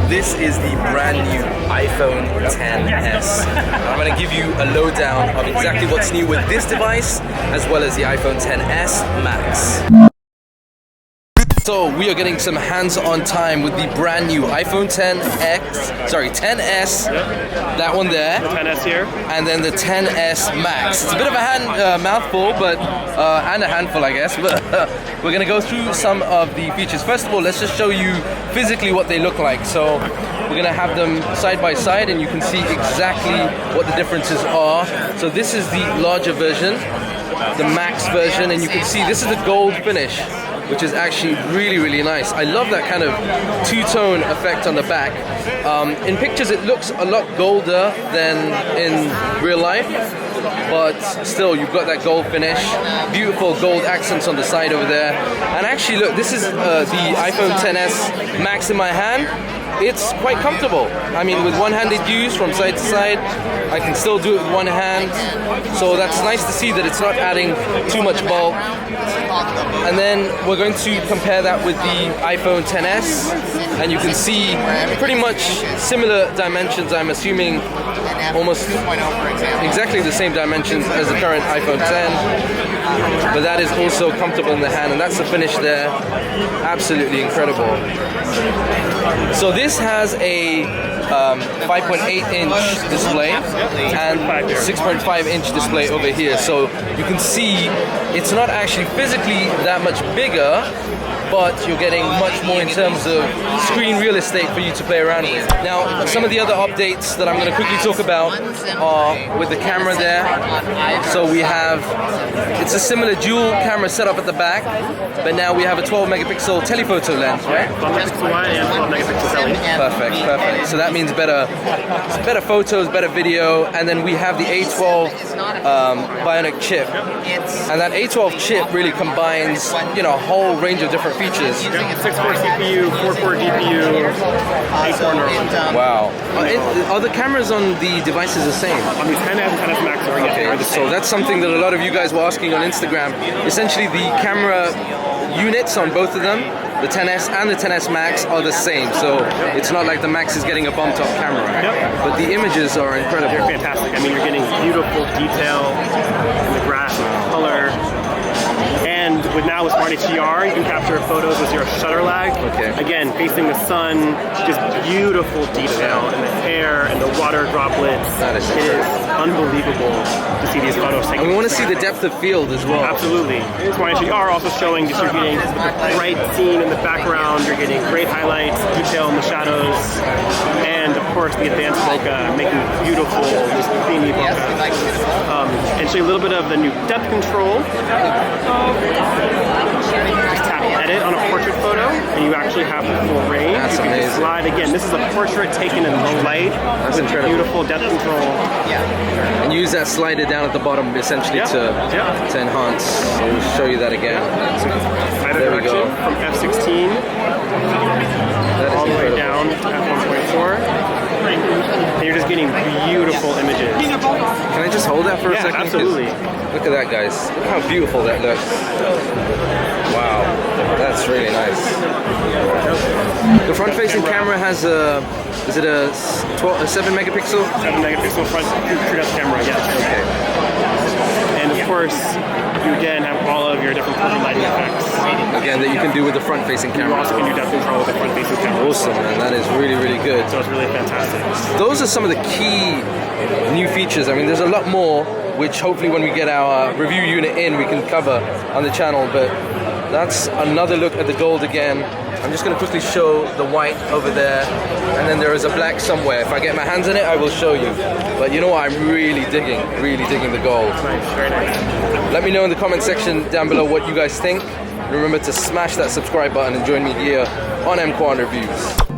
this is the brand new iPhone XS. I'm going to give you a lowdown of exactly what's new with this device, as well as the iPhone XS Max. So we are getting some hands-on time with the brand new iPhone XS, that one there, The 10S here, and then the XS Max. It's a bit of a mouthful, but and a handful, I guess. But we're gonna go through some of the features. First of all, let's just show you physically what they look like. So we're gonna have them side by side, and you can see exactly what the differences are. So this is the larger version, the Max version, and you can see this is the gold finish, which is actually really nice. I love that kind of two-tone effect on the back. In pictures it looks a lot golder than in real life, but still you've got that gold finish, beautiful gold accents on the side over there. And actually look, this is the iPhone XS Max in my hand. It's quite comfortable. I mean, with one-handed use from side to side, I can still do it with one hand. So that's nice to see that it's not adding too much bulk. And then we're going to compare that with the iPhone XS, and you can see pretty much similar dimensions. I'm assuming almost exactly the same dimensions as the current iPhone X, but that is also comfortable in the hand, and that's the finish there. Absolutely incredible. So this has a 5.8-inch display and 6.5-inch display over here. So you can see it's not actually physically that much bigger, but you're getting much more in terms of screen real estate for you to play around with. Now, some of the other updates that I'm going to quickly talk about are with the camera there. So we have, it's a similar dual camera setup at the back, but now we have a 12 megapixel telephoto lens, right? 12 megapixel wide and 12 megapixel tele. Perfect. So that means better photos, better video, and then we have the A12 Bionic chip. And that A12 chip really combines, you know, a whole range of different features. 6-core CPU, 4-core GPU, 8-core neural. Wow. Are the cameras on the devices the same? On the 10S and 10S Max are the same. So that's something that a lot of you guys were asking on Instagram. Essentially, the camera units on both of them, the XS and the XS Max, are the same. So it's not like the Max is getting a bumped up camera. But the images are incredible. They're fantastic. I mean, you're getting beautiful detail in the grass, color. And with Smart HDR, you can capture photos with zero shutter lag. Again, facing the sun, just beautiful detail in the hair and the water droplets. That is it is unbelievable to see these photos taken. And we want to see the depth of field as well. Absolutely. Smart HDR also showing that you're getting the bright scene in the background, you're getting great highlights, detail in the shadows, and of course the advanced bokeh making beautiful, this creamy bokeh. And show you a little bit of the new depth control. Just tap edit on a portrait photo, and you actually have the full range. That's you can amazing. just slide again. This is a portrait taken in low light. That's incredible. Beautiful depth control. And use that slider down at the bottom essentially to enhance. So we'll show you that again. There we go. From F16 all the way down to F1.4. And you're just getting beautiful images. Can I just hold that for a second? Absolutely. Look at that, guys. Look how beautiful that looks. Wow, that's really nice. The front-facing camera has a, is it a 7 megapixel? 7 megapixel front true depth camera, yes. Okay. And of course, you again have all of your different color lighting effects. Again, that you can do with the front-facing camera. You also can do depth control with the front-facing camera. Awesome, man. That is really good. So it's really fantastic. Those are some of the key new features. I mean, there's a lot more, which hopefully when we get our review unit in, we can cover on the channel. But that's another look at the gold again. I'm just going to quickly show the white over there, and then there is a black somewhere. If I get my hands in it, I will show you. But you know what? I'm really digging the gold. Nice, very nice. Let me know in the comment section down below what you guys think. Remember to smash that subscribe button and join me here on EMKWAN Reviews.